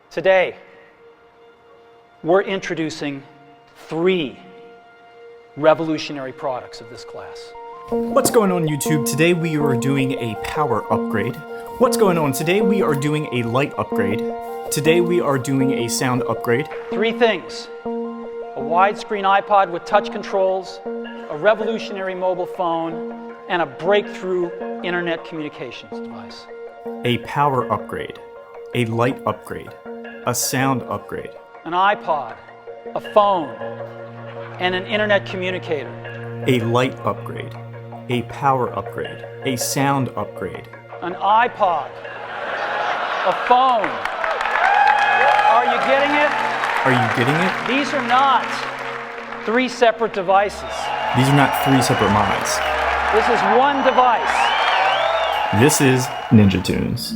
Today, we're introducing 3 revolutionary products of this class. What's going on YouTube? Today we are doing a power upgrade. What's going on? Today we are doing a light upgrade. Today we are doing a sound upgrade. 3 things: a widescreen iPod with touch controls, a revolutionary mobile phone, and a breakthrough internet communications device. A power upgrade, a light upgrade, a sound upgrade. An iPod, a phone, and an internet communicator. A light upgrade, a power upgrade, a sound upgrade. An iPod, a phone. Are you getting it? Are you getting it? These are not 3 separate devices. These are not 3 separate mods. This is one device. This is Ninjatunes.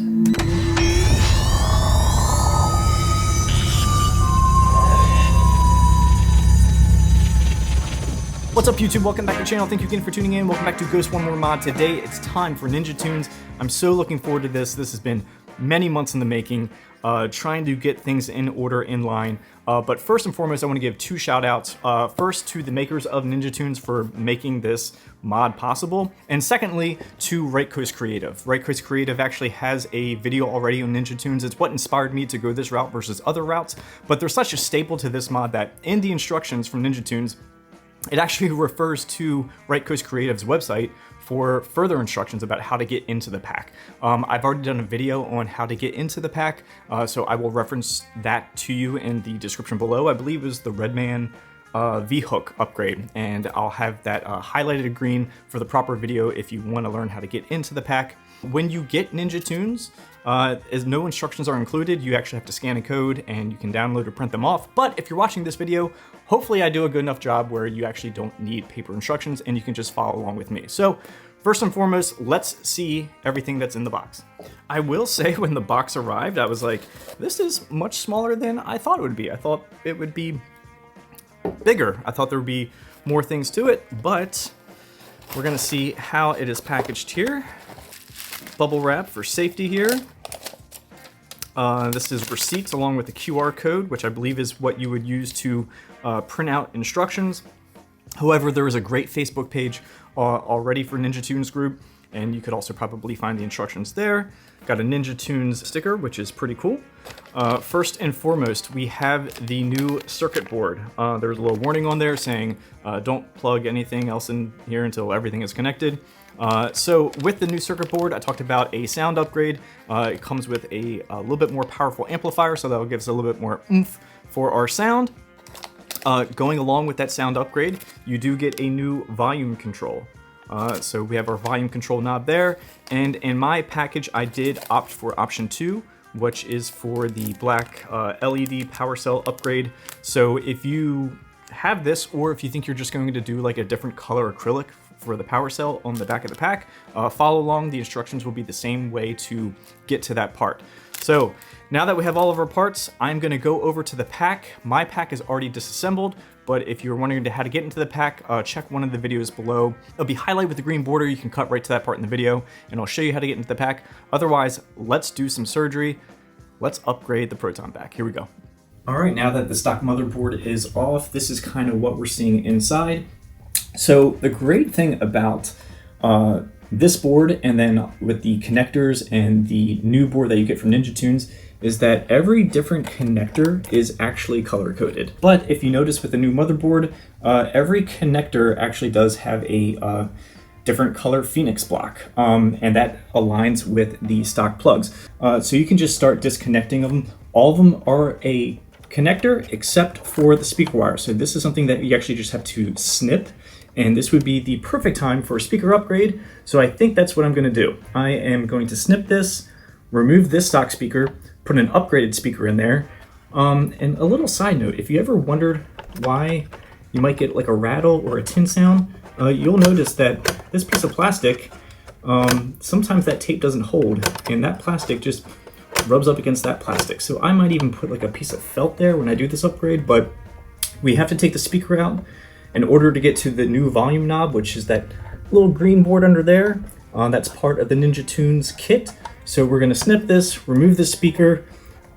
What's up YouTube? Welcome back to the channel. Thank you again for tuning in. Welcome back to Ghost One More Mod. Today it's time for Ninjatunes. I'm so looking forward to this. This has been many months in the making, trying to get things in order, in line. But first and foremost, I want to give 2 shout outs. First to the makers of Ninjatunes for making this mod possible. And secondly, to Right Coast Creative. Right Coast Creative actually has a video already on Ninjatunes. It's what inspired me to go this route versus other routes. But there's such a staple to this mod that in the instructions from Ninjatunes, it actually refers to Right Coast Creative's website for further instructions about how to get into the pack. I've already done a video on how to get into the pack, so I will reference that to you in the description below. I believe it was the Redman V-Hook upgrade, and I'll have that highlighted green for the proper video if you want to learn how to get into the pack. When you get Ninjatunes, as no instructions are included, you actually have to scan a code and you can download or print them off. But if you're watching this video, hopefully I do a good enough job where you actually don't need paper instructions and you can just follow along with me. So first and foremost, let's see everything that's in the box. I will say when the box arrived, I was like, this is much smaller than I thought it would be. I thought it would be bigger. I thought there would be more things to it, but we're gonna see how it is packaged here. Bubble wrap for safety here. This is receipts along with the QR code, which I believe is what you would use to print out instructions. However, there is a great Facebook page already for Ninjatunes group, and you could also probably find the instructions there. Got a Ninjatunes sticker, which is pretty cool. First and foremost, we have the new circuit board. There's a little warning on there saying don't plug anything else in here until everything is connected. So with the new circuit board, I talked about a sound upgrade. It comes with a little bit more powerful amplifier, so that'll give us a little bit more oomph for our sound. Going along with that sound upgrade, you do get a new volume control. So we have our volume control knob there, and in my package I did opt for option 2, which is for the black LED power cell upgrade. So if you have this, or if you think you're just going to do like a different color acrylic for the power cell on the back of the pack, follow along. The instructions will be the same way to get to that part. So now that we have all of our parts, I'm gonna go over to the pack. My pack is already disassembled, but if you're wondering how to get into the pack, check one of the videos below. It'll be highlighted with the green border. You can cut right to that part in the video, and I'll show you how to get into the pack. Otherwise, let's do some surgery. Let's upgrade the Proton back. Here we go. All right, now that the stock motherboard is off, this is kind of what we're seeing inside. So the great thing about this board, and then with the connectors and the new board that you get from Ninjatunes, is that every different connector is actually color-coded. But if you notice with the new motherboard, every connector actually does have a different color Phoenix block, and that aligns with the stock plugs. So you can just start disconnecting them. All of them are a connector except for the speaker wire. So this is something that you actually just have to snip, and this would be the perfect time for a speaker upgrade. So I think that's what I'm gonna do. I am going to snip this, remove this stock speaker, put an upgraded speaker in there. And a little side note, if you ever wondered why you might get like a rattle or a tin sound, you'll notice that this piece of plastic, sometimes that tape doesn't hold, and that plastic just rubs up against that plastic. So I might even put like a piece of felt there when I do this upgrade, but we have to take the speaker out in order to get to the new volume knob, which is that little green board under there. That's part of the Ninjatunes kit. So we're gonna snip this, remove the speaker,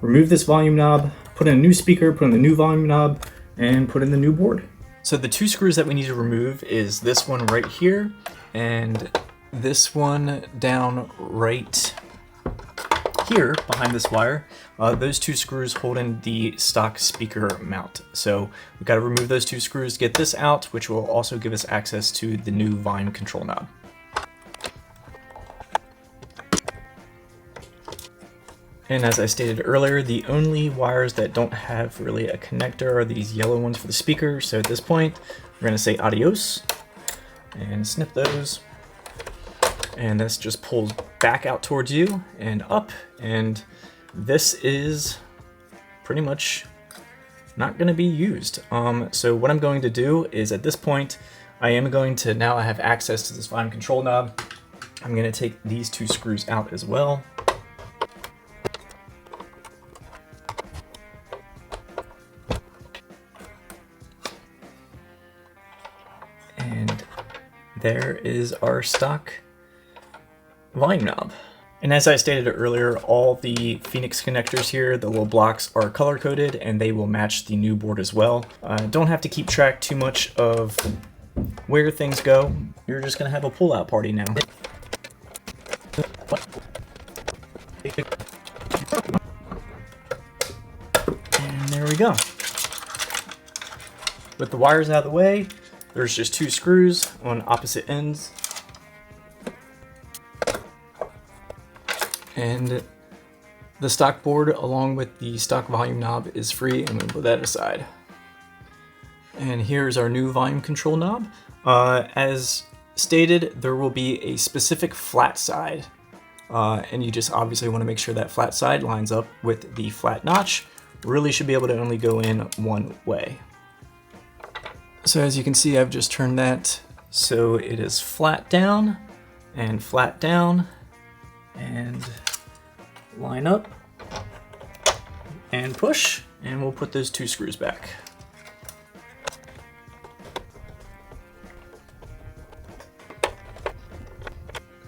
remove this volume knob, put in a new speaker, put in the new volume knob, and put in the new board. So the two screws that we need to remove is this one right here and this one down right here behind this wire. Those two screws hold in the stock speaker mount. So we've got to remove those two screws to get this out, which will also give us access to the new volume control knob. And as I stated earlier, the only wires that don't have really a connector are these yellow ones for the speaker. So at this point, we're going to say adios and snip those. And this just pulls back out towards you and up. And this is pretty much not going to be used. So what I'm going to do is at this point, I am going to, now I have access to this volume control knob. I'm going to take these two screws out as well. And there is our stock volume knob. And as I stated earlier, all the Phoenix connectors here, the little blocks, are color coded and they will match the new board as well. Don't have to keep track too much of where things go. You're just gonna have a pull-out party now. And there we go. With the wires out of the way, there's just two screws on opposite ends. And the stock board along with the stock volume knob is free, and we'll put that aside. And here's our new volume control knob. As stated, there will be a specific flat side, and you just obviously want to make sure that flat side lines up with the flat notch. Really should be able to only go in one way. So as you can see, I've just turned that so it is flat down and line up and push, and we'll put those two screws back.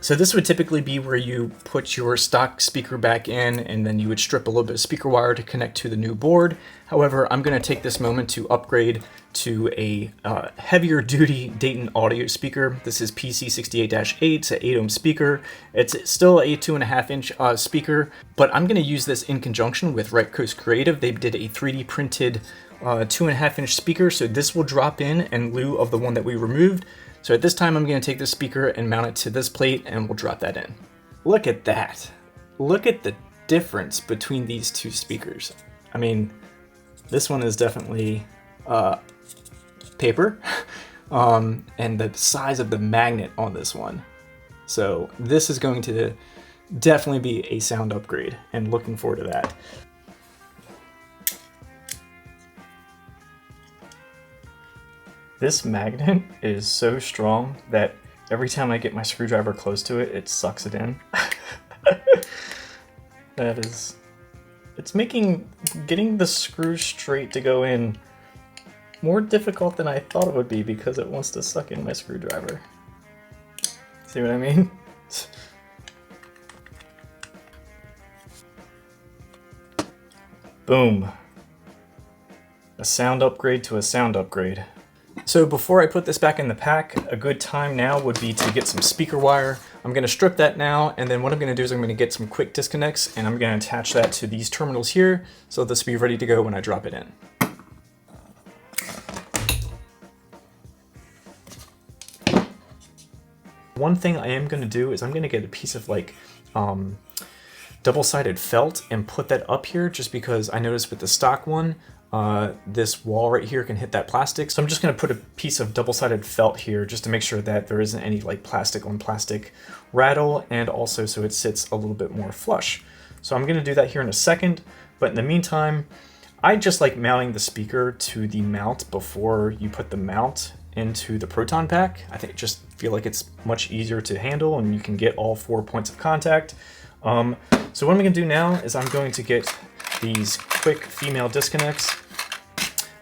So this would typically be where you put your stock speaker back in and then you would strip a little bit of speaker wire to connect to the new board. However, I'm going to take this moment to upgrade to a heavier duty Dayton audio speaker. This is PC68-8, it's an 8 ohm speaker. It's still a 2.5 inch speaker, but I'm going to use this in conjunction with Right Coast Creative. They did a 3D printed 2.5 inch speaker, so this will drop in lieu of the one that we removed. So at this time, I'm going to take this speaker and mount it to this plate, and we'll drop that in. Look at that. Look at the difference between these two speakers. I mean, this one is definitely paper, and the size of the magnet on this one. So this is going to definitely be a sound upgrade, and looking forward to that. This magnet is so strong that every time I get my screwdriver close to it, it sucks it in. It's making getting the screw straight to go in more difficult than I thought it would be because it wants to suck in my screwdriver. See what I mean? Boom. A sound upgrade to a sound upgrade. So before I put this back in the pack, a good time now would be to get some speaker wire. I'm going to strip that now, and then what I'm going to do is I'm going to get some quick disconnects, and I'm going to attach that to these terminals here, so this will be ready to go when I drop it in. One thing I am going to do is I'm going to get a piece of like double-sided felt and put that up here, just because I noticed with the stock one, this wall right here can hit that plastic. So I'm just going to put a piece of double-sided felt here just to make sure that there isn't any like plastic on plastic rattle, and also so it sits a little bit more flush. So I'm going to do that here in a second, but in the meantime, I just like mounting the speaker to the mount before you put the mount into the Proton pack. I think just feel like it's much easier to handle and you can get all 4 points of contact. So what I'm going to do now is I'm going to get these quick female disconnects.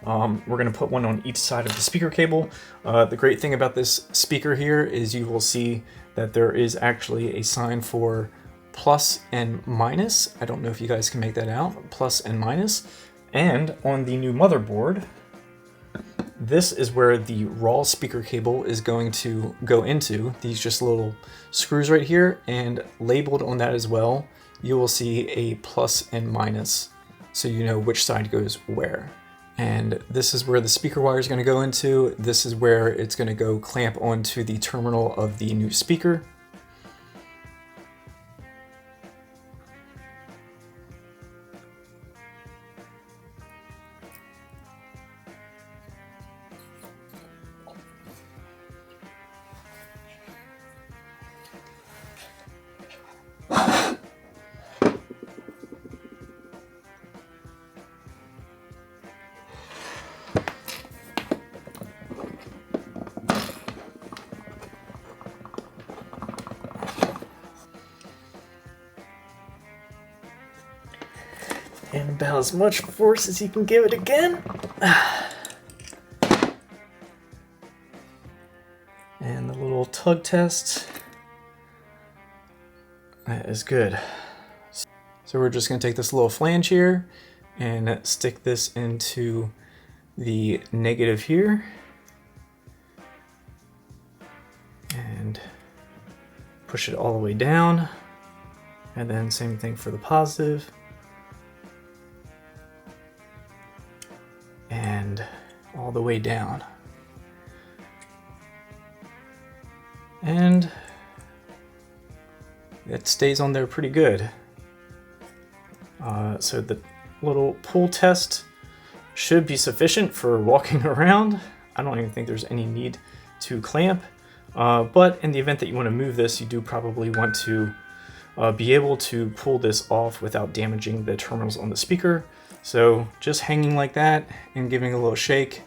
We're going to put one on each side of the speaker cable. The great thing about this speaker here is you will see that there is actually a sign for plus and minus. I don't know if you guys can make that out, plus and minus. And on the new motherboard, this is where the raw speaker cable is going to go into. These just little screws right here, and labeled on that as well, you will see a plus and minus, so you know which side goes where. And this is where the speaker wire is going to go into. This is where it's going to go clamp onto the terminal of the new speaker. And about as much force as you can give it again. And the little tug test. That is good. So we're just going to take this little flange here and stick this into the negative here. And push it all the way down. And then same thing for the positive. And all the way down. And it stays on there pretty good. So the little pull test should be sufficient for walking around. I don't even think there's any need to clamp. But in the event that you want to move this, you do probably want to be able to pull this off without damaging the terminals on the speaker. So just hanging like that and giving a little shake,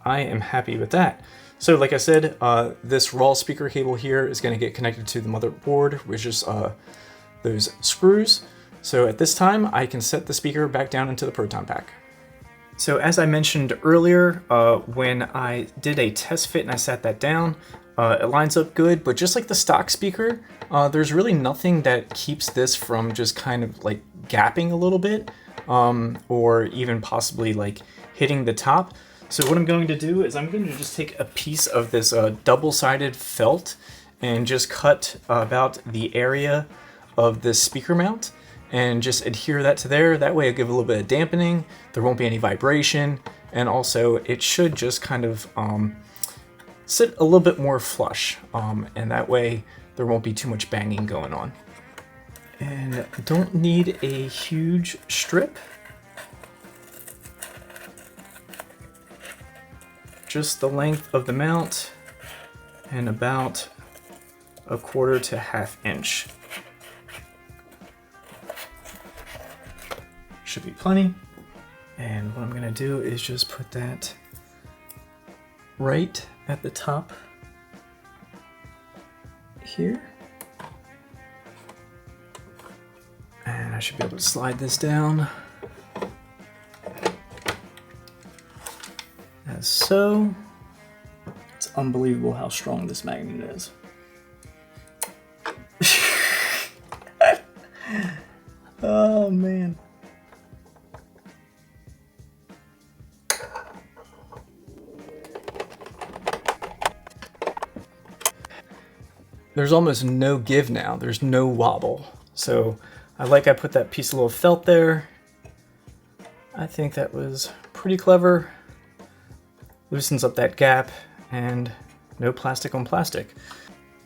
I am happy with that. So like I said, this raw speaker cable here is going to get connected to the motherboard, which is those screws. So at this time, I can set the speaker back down into the Proton pack. So as I mentioned earlier, when I did a test fit and I sat that down, it lines up good, but just like the stock speaker, there's really nothing that keeps this from just kind of like gapping a little bit, or even possibly like hitting the top. So what I'm going to do is I'm going to just take a piece of this double-sided felt and just cut about the area of this speaker mount and just adhere that to there. That way it'll give a little bit of dampening, there won't be any vibration, and also it should just kind of sit a little bit more flush, and that way there won't be too much banging going on. And don't need a huge strip. Just the length of the mount and about 1/4 to 1/2 inch. Should be plenty. And what I'm gonna do is just put that right at the top here. And I should be able to slide this down. As so. It's unbelievable how strong this magnet is. Oh man. There's almost no give now, there's no wobble. So I put that piece of little felt there. I think that was pretty clever. Loosens up that gap and no plastic on plastic.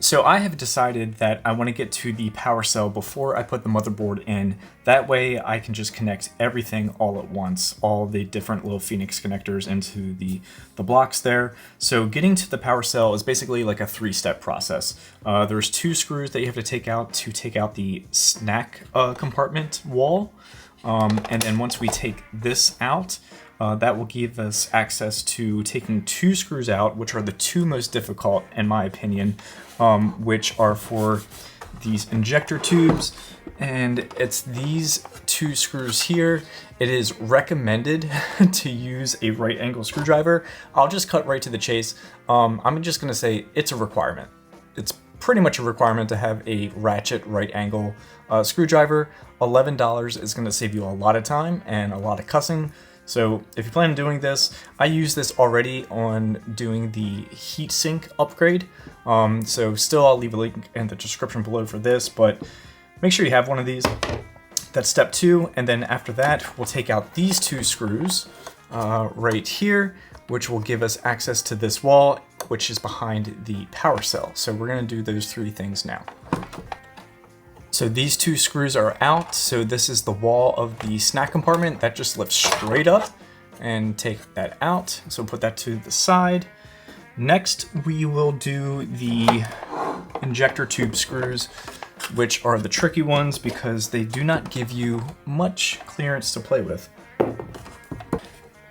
So I have decided that I want to get to the power cell before I put the motherboard in. That way I can just connect everything all at once, all the different little Phoenix connectors into the blocks there. So getting to the power cell is basically like a 3-step process. There's 2 screws that you have to take out the snack compartment wall. And then once we take this out, that will give us access to taking 2 screws out, which are the 2 most difficult in my opinion, which are for these injector tubes. And it's these 2 screws here. It is recommended to use a right angle screwdriver. I'll just cut right to the chase. I'm just gonna say it's a requirement. It's pretty much a requirement to have a ratchet right angle screwdriver. $11 is going to save you a lot of time and a lot of cussing. So if you plan on doing this, I use this already on doing the heatsink upgrade. So still I'll leave a link in the description below for this, but make sure you have one of these. That's step 2, and then after that, we'll take out these 2 screws right here, which will give us access to this wall, which is behind the power cell. So we're gonna do those 3 things now. So these 2 screws are out. So this is the wall of the snack compartment that just lifts straight up, and take that out. So put that to the side. Next, we will do the injector tube screws, which are the tricky ones because they do not give you much clearance to play with.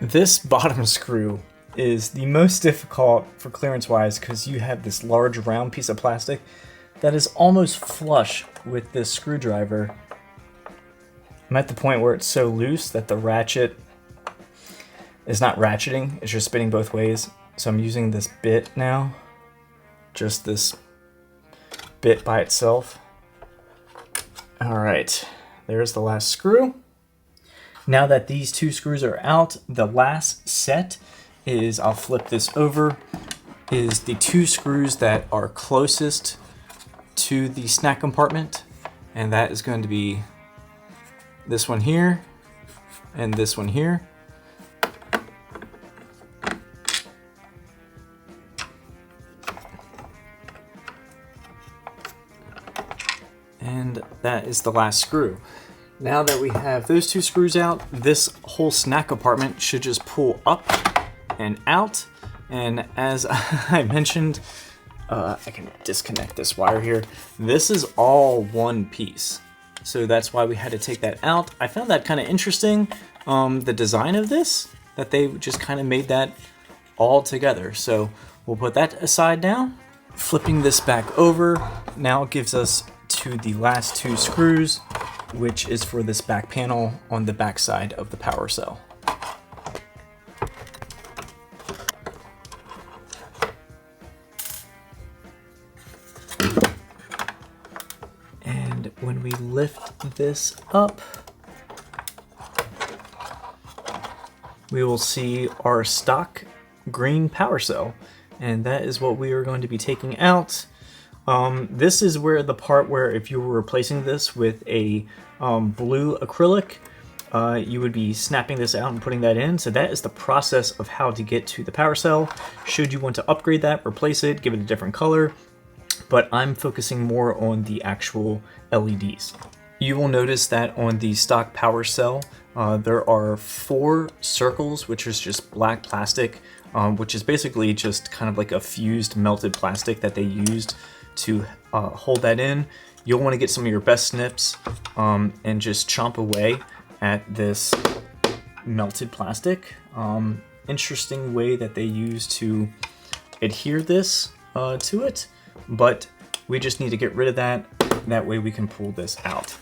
This bottom screw is the most difficult for clearance wise because you have this large round piece of plastic that is almost flush with this screwdriver. I'm at the point where it's so loose that the ratchet is not ratcheting, it's just spinning both ways. So I'm using this bit now, just this bit by itself. All right, there's the last screw. Now that these 2 screws are out, the last set is, I'll flip this over, is the 2 screws that are closest to the snack compartment. And that is going to be this one here and this one here. And that is the last screw. Now that we have those 2 screws out, this whole snack compartment should just pull up and out. And as I mentioned, I can disconnect this wire here. This is all one piece. So that's why we had to take that out. I found that kind of interesting, the design of this, that they just kind of made that all together. So we'll put that aside now. Flipping this back over now gives us to the last 2 screws, which is for this back panel on the back side of the power cell. And when we lift this up, we will see our stock green power cell, and that is what we are going to be taking out. This is where the part where if you were replacing this with a blue acrylic, you would be snapping this out and putting that in. So that is the process of how to get to the power cell. Should you want to upgrade that, replace it, give it a different color, but I'm focusing more on the actual LEDs. You will notice that on the stock power cell, there are 4 circles, which is just black plastic, which is basically just kind of like a fused melted plastic that they used to hold that in. You'll want to get some of your best snips and just chomp away at this melted plastic. Interesting way that they use to adhere this to it, but we just need to get rid of that. That way we can pull this out.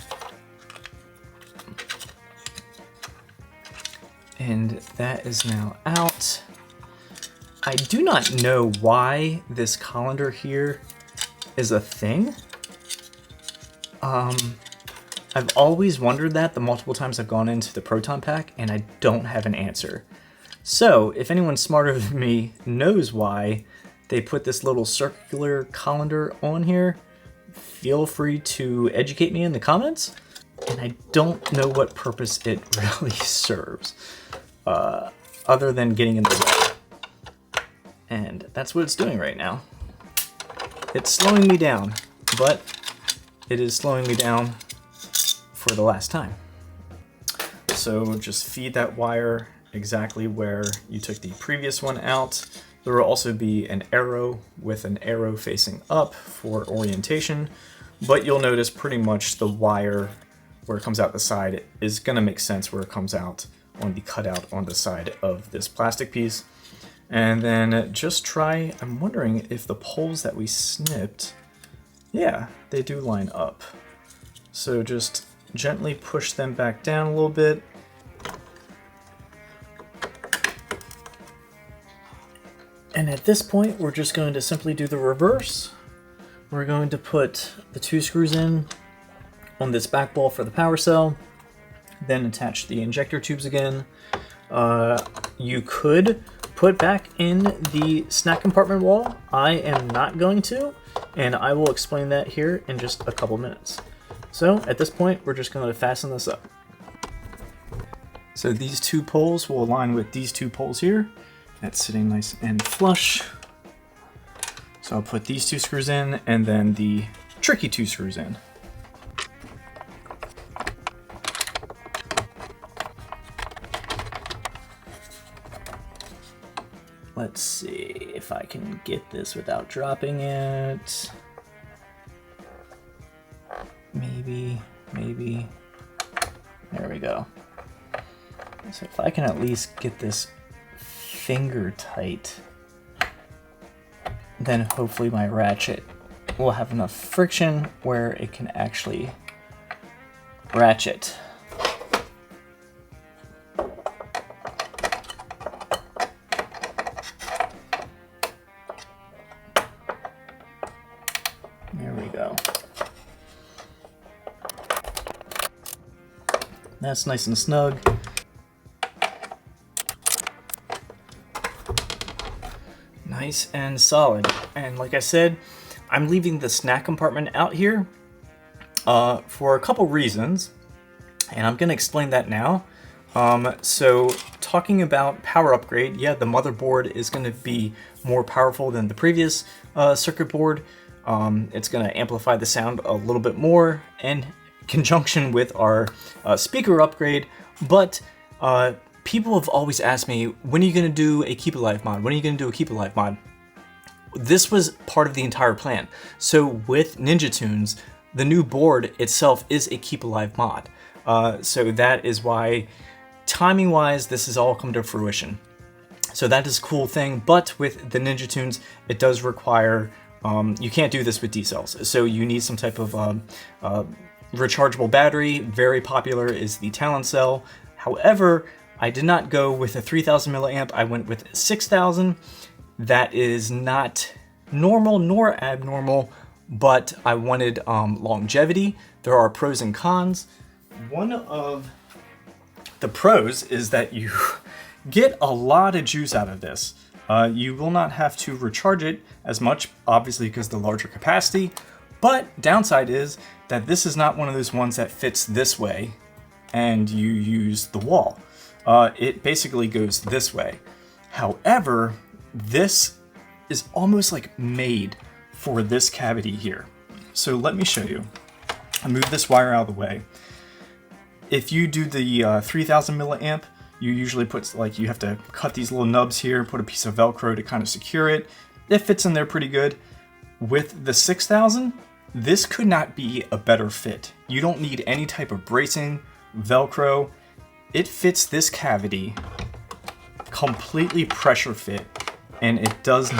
And that is now out. I do not know why this colander here is a thing. I've always wondered that the multiple times I've gone into the Proton pack, and I don't have an answer. So if anyone smarter than me knows why they put this little circular colander on here, feel free to educate me in the comments. And I don't know what purpose it really serves, other than getting in the way. And that's what it's doing right now. It's slowing me down, but it is slowing me down for the last time. So just feed that wire exactly where you took the previous one out. There will also be an arrow with an arrow facing up for orientation, but you'll notice pretty much the wire where it comes out the side is going to make sense where it comes out on the cutout on the side of this plastic piece. And then just try, I'm wondering if the poles that we snipped, yeah, they do line up. So just gently push them back down a little bit. And at this point, we're just going to simply do the reverse. we're going to put the 2 screws in on this back wall for the power cell, then attach the injector tubes again. You could put back in the snack compartment wall. I am not going to, and I will explain that here in just a couple minutes. So at this point, we're just going to fasten this up. So these 2 poles will align with these 2 poles here. That's sitting nice and flush. So I'll put these 2 screws in and then the tricky 2 screws in. Let's see if I can get this without dropping it. Maybe. There we go. So if I can at least get this finger tight, then hopefully my ratchet will have enough friction where it can actually ratchet. There we go. That's nice and snug. Nice and solid. And like I said, I'm leaving the snack compartment out here for a couple reasons, and I'm going to explain that now. So talking about power upgrade, yeah, the motherboard is going to be more powerful than the previous circuit board. It's going to amplify the sound a little bit more in conjunction with our speaker upgrade, but people have always asked me, when are you going to do a Keep Alive mod? When are you going to do a Keep Alive mod? This was part of the entire plan. So with Ninjatunes, the new board itself is a Keep Alive mod. So that is why, timing-wise, this has all come to fruition. So that is a cool thing, but with the Ninjatunes, it does require, you can't do this with D-cells. So you need some type of rechargeable battery. Very popular is the Talon cell. However, I did not go with a 3000 milliamp. I went with 6000. That is not normal nor abnormal, but I wanted longevity. There are pros and cons. One of the pros is that you get a lot of juice out of this. You will not have to recharge it as much, obviously because the larger capacity, but downside is that this is not one of those ones that fits this way and you use the wall. It basically goes this way. However, this is almost like made for this cavity here. So let me show you. I move this wire out of the way. If you do the 3000 milliamp, you usually put, like, you have to cut these little nubs here, put a piece of Velcro to kind of secure it. It fits in there pretty good. With the 6000, this could not be a better fit. You don't need any type of bracing, Velcro. It fits this cavity, completely pressure fit, and it does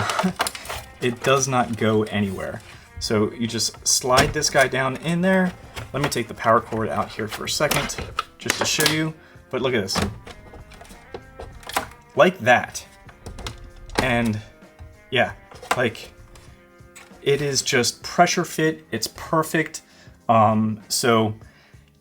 not go anywhere. So you just slide this guy down in there. Let me take the power cord out here for a second, just to show you. But look at this. Like that. And yeah, like, it is just pressure fit. It's perfect. So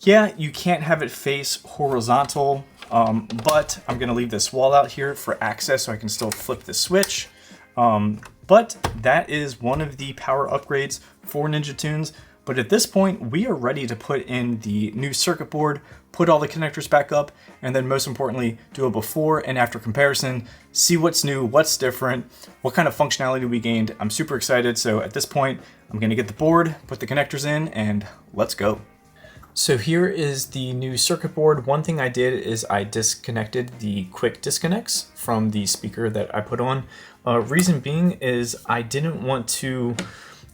yeah, you can't have it face horizontal, but I'm gonna leave this wall out here for access so I can still flip the switch. But that is one of the power upgrades for Ninjatunes. But at this point, we are ready to put in the new circuit board, put all the connectors back up, and then most importantly, do a before and after comparison, see what's new, what's different, what kind of functionality we gained. I'm super excited. So at this point, I'm gonna get the board, put the connectors in, and let's go. So here is the new circuit board. One thing I did is I disconnected the quick disconnects from the speaker that I put on. Reason being is I didn't want to,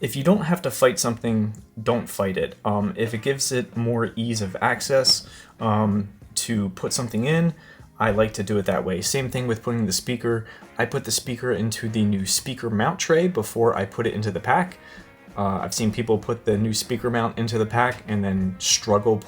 if you don't have to fight something, don't fight it. If it gives it more ease of access to put something in, I like to do it that way. Same thing with putting the speaker. I put the speaker into the new speaker mount tray before I put it into the pack. I've seen people put the new speaker mount into the pack and then struggle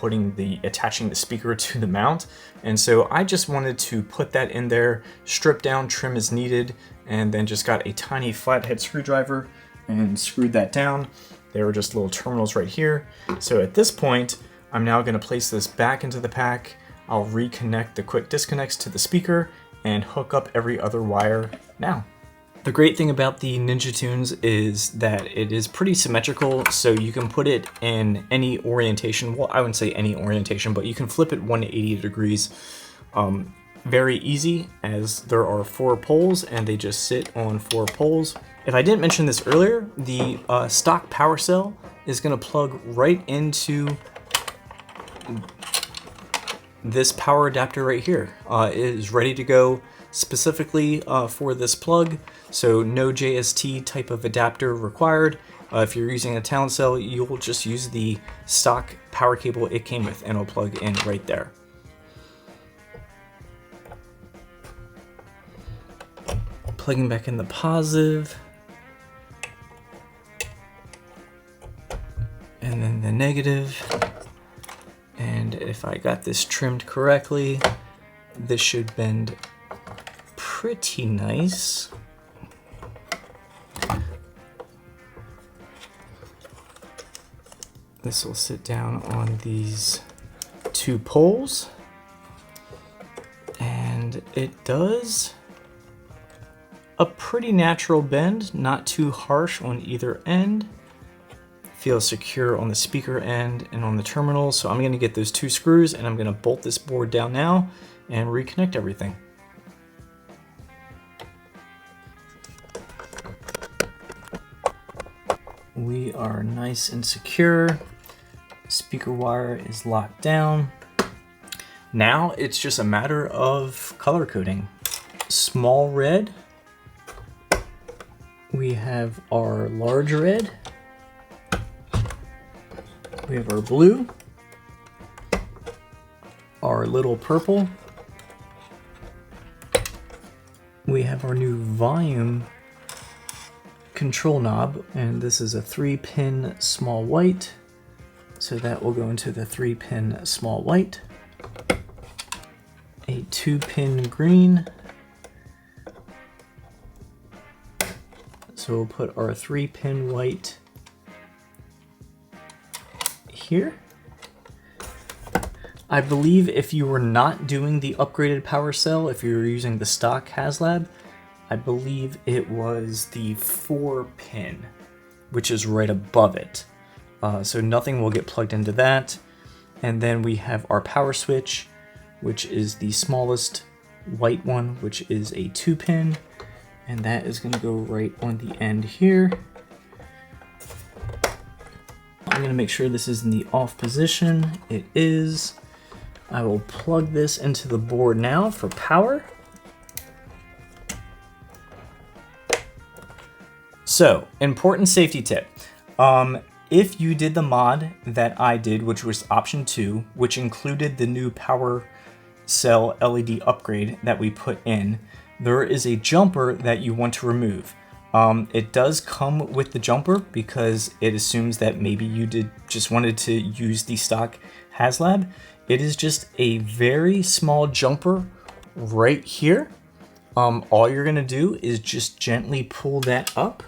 attaching the speaker to the mount. And so I just wanted to put that in there, strip down, trim as needed, and then just got a tiny flathead screwdriver and screwed that down. They were just little terminals right here. So at this point, I'm now going to place this back into the pack. I'll reconnect the quick disconnects to the speaker and hook up every other wire now. The great thing about the Ninjatunes is that it is pretty symmetrical, so you can put it in any orientation. Well, I wouldn't say any orientation, but you can flip it 180 degrees very easy, as there are 4 poles and they just sit on 4 poles. If I didn't mention this earlier, the stock power cell is going to plug right into this power adapter right here. It is ready to go specifically for this plug, so no JST type of adapter required. If you're using a Talon cell, you'll just use the stock power cable it came with and it'll plug in right there. Plugging back in the positive, and then the negative. And if I got this trimmed correctly, this should bend pretty nice. This will sit down on these 2 poles, and it does a pretty natural bend, not too harsh on either end. Feels secure on the speaker end and on the terminals. So I'm going to get those 2 screws and I'm going to bolt this board down now and reconnect everything. We are nice and secure. Speaker wire is locked down. Now it's just a matter of color coding. Small red. We have our large red. We have our blue, our little purple. We have our new volume control knob, and this is a 3-pin small white. So that will go into the 3-pin small white. A 2-pin green. So we'll put our 3-pin white here. I believe if you were not doing the upgraded power cell, if you were using the stock Haslab, I believe it was the 4-pin, which is right above it. So nothing will get plugged into that. And then we have our power switch, which is the smallest white one, which is a 2-pin. And that is going to go right on the end here. I'm going to make sure this is in the off position. It is. I will plug this into the board now for power. So, important safety tip. If you did the mod that I did, which was option 2, which included the new power cell LED upgrade that we put in, there is a jumper that you want to remove. It does come with the jumper because it assumes that maybe you just wanted to use the stock Haslab. It is just a very small jumper right here. All you're gonna do is just gently pull that up.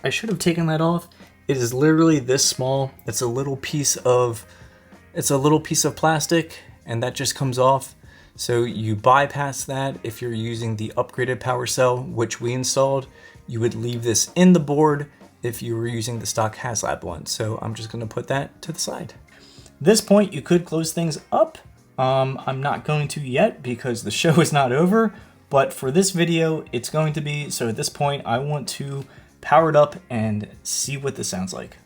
I should have taken that off. It is literally this small. It's a little piece of plastic, and that just comes off. So you bypass that. If you're using the upgraded power cell, which we installed, you would leave this in the board if you were using the stock Haslab one. So I'm just gonna put that to the side. At this point, you could close things up. I'm not going to yet because the show is not over, but for this video, it's going to be. So at this point, I want to power it up and see what this sounds like.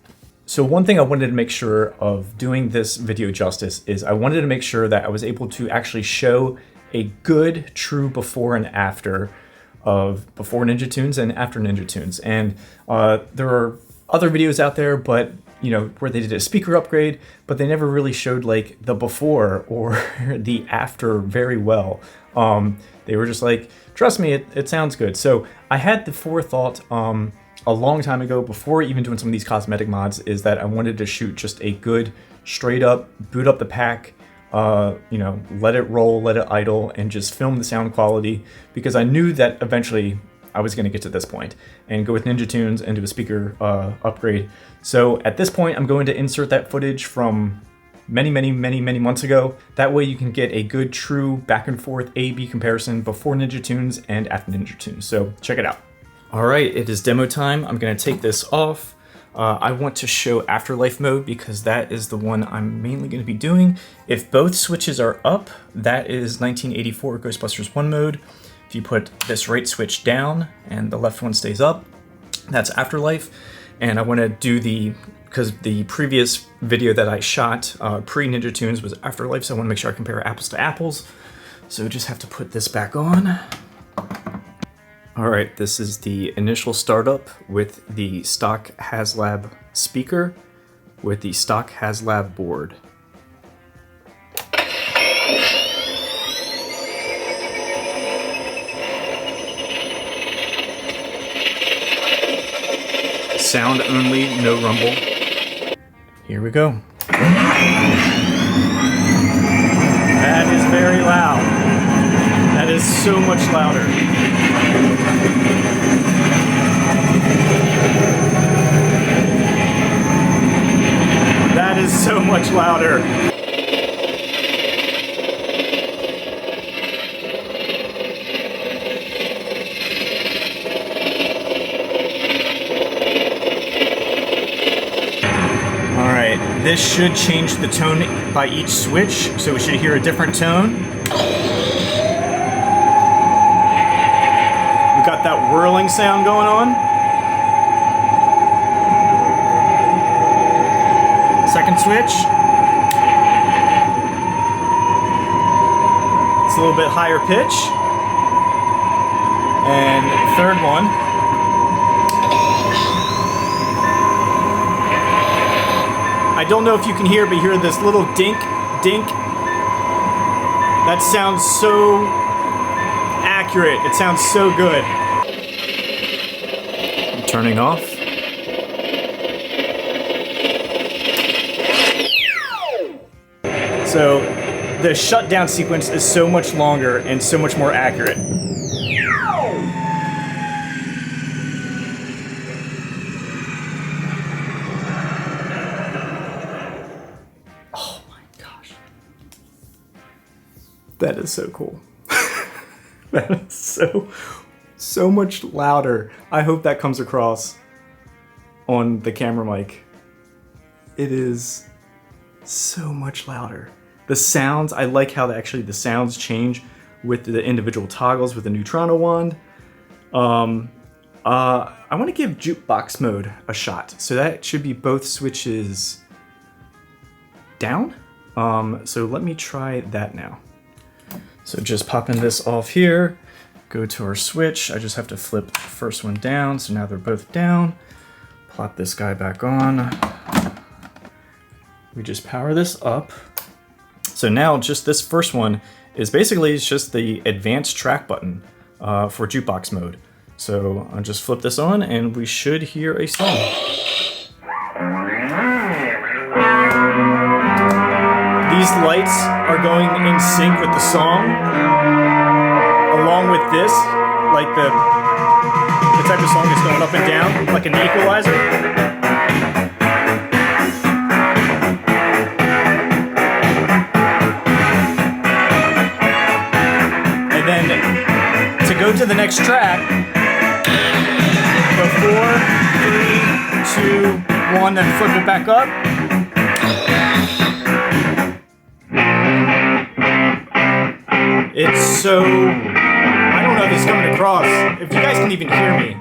So one thing I wanted to make sure of doing this video justice is I wanted to make sure that I was able to actually show a good, true before and after of before Ninjatunes and after Ninjatunes. And there are other videos out there, but where they did a speaker upgrade, but they never really showed like the before or the after very well. They were just like, trust me, it sounds good. So I had the forethought a long time ago, before even doing some of these cosmetic mods, is that I wanted to shoot just a good, straight up, boot up the pack, let it roll, let it idle, and just film the sound quality, because I knew that eventually I was going to get to this point and go with Ninjatunes and do a speaker upgrade. So at this point, I'm going to insert that footage from many months ago. That way you can get a good, true back and forth A/B comparison before Ninjatunes and after Ninjatunes. So check it out. All right, it is demo time. I'm going to take this off. I want to show Afterlife mode because that is the one I'm mainly going to be doing. If both switches are up, that is 1984 Ghostbusters 1 mode. If you put this right switch down and the left one stays up, that's Afterlife. And I want to do because the previous video that I shot pre-Ninjatunes was Afterlife, so I want to make sure I compare apples to apples. So just have to put this back on. All right, this is the initial startup with the stock Haslab speaker with the stock Haslab board. Sound only, no rumble. Here we go. That is very loud. That is so much louder. That is so much louder. All right, this should change the tone by each switch, so we should hear a different tone. Got that whirling sound going on. Second switch. It's a little bit higher pitch. And third one. I don't know if you can hear, but you hear this little dink, dink. That sounds so accurate. It sounds so good. Turning off. So the shutdown sequence is so much longer and so much more accurate. Oh my gosh. That is so cool. That is so much louder. I hope that comes across on the camera mic. It is so much louder. The sounds, I like how actually the sounds change with the individual toggles with the Neutrino wand. I want to give jukebox mode a shot. So that should be both switches down. So let me try that now. So just popping this off here, go to our switch. I just have to flip the first one down. So now they're both down. Plop this guy back on. We just power this up. So now just this first one is basically just the advanced track button for jukebox mode. So I'll just flip this on and we should hear a song. These lights are going in sync with the song, along with this, like the type of song that's going up and down, like an equalizer. And then to go to the next track, go 4, 3, 2, 1, then flip it back up. It's so, I don't know if it's coming across, if you guys can even hear me.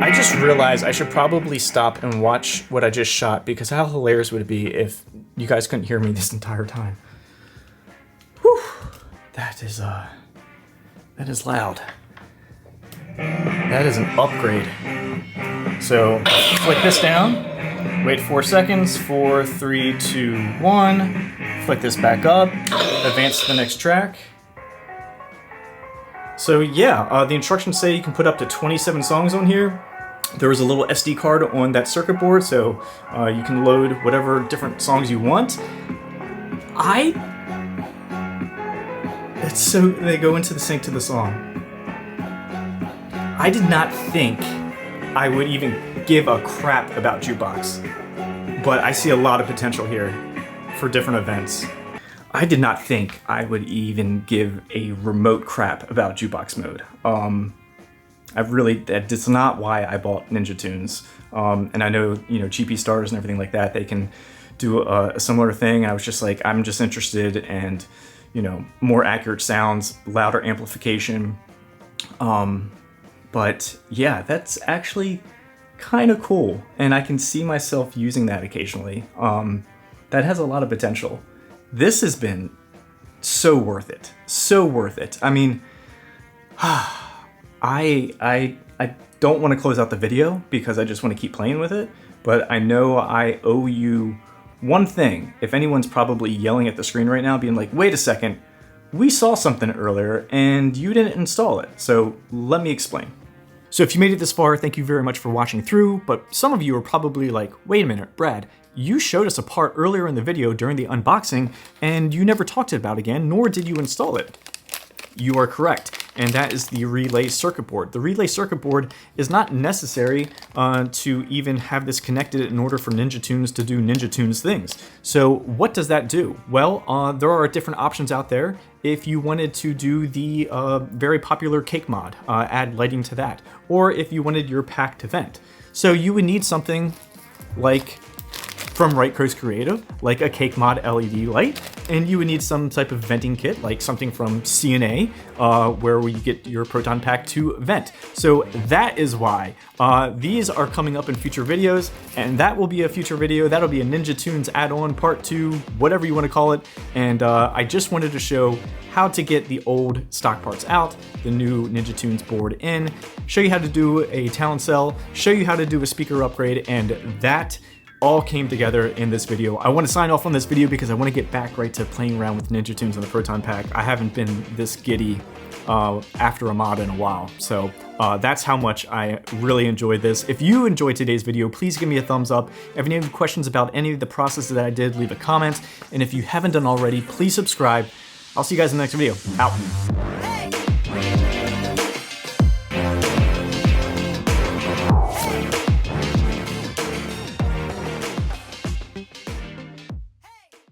I just realized I should probably stop and watch what I just shot, because how hilarious would it be if you guys couldn't hear me this entire time. Whew, that is loud. That is an upgrade. So, flick this down. Wait 4 seconds, 4, 3, 2, 1. Flick this back up, advance to the next track. So yeah, the instructions say you can put up to 27 songs on here. There was a little SD card on that circuit board, so you can load whatever different songs you want. It's so, they go into the sync to the song. I did not think I would even give a crap about Jukebox, but I see a lot of potential here for different events. I did not think I would even give a remote crap about Jukebox mode. That's not why I bought Ninjatunes. And I know, GP Stars and everything like that, they can do a similar thing. I was just like, I'm just interested in, more accurate sounds, louder amplification. But yeah, that's actually kind of cool. And I can see myself using that occasionally. That has a lot of potential. This has been so worth it. So worth it. I mean, I don't want to close out the video because I just want to keep playing with it, but I know I owe you one thing. If anyone's probably yelling at the screen right now being like, wait a second, we saw something earlier and you didn't install it. So let me explain. So if you made it this far, thank you very much for watching through, but some of you are probably like, wait a minute, Brad, you showed us a part earlier in the video during the unboxing and you never talked about it again, nor did you install it. You are correct, and that is the relay circuit board. The relay circuit board is not necessary to even have this connected in order for Ninjatunes to do Ninjatunes things. So what does that do? Well, there are different options out there. If you wanted to do the very popular cake mod, add lighting to that, or if you wanted your pack to vent. So you would need something like from Right Coast Creative, like a cake mod LED light, and you would need some type of venting kit, like something from CNA, where you get your proton pack to vent. So that is why these are coming up in future videos, and that will be a future video. That'll be a Ninjatunes add-on part 2, whatever you want to call it. And I just wanted to show how to get the old stock parts out, the new Ninjatunes board in, show you how to do a talent cell, show you how to do a speaker upgrade, and that all came together in this video. I want to sign off on this video because I want to get back right to playing around with Ninjatunes and the Proton Pack. I haven't been this giddy after a mod in a while. So that's how much I really enjoyed this. If you enjoyed today's video, please give me a thumbs up. If you have any questions about any of the processes that I did, leave a comment. And if you haven't done already, please subscribe. I'll see you guys in the next video. Out.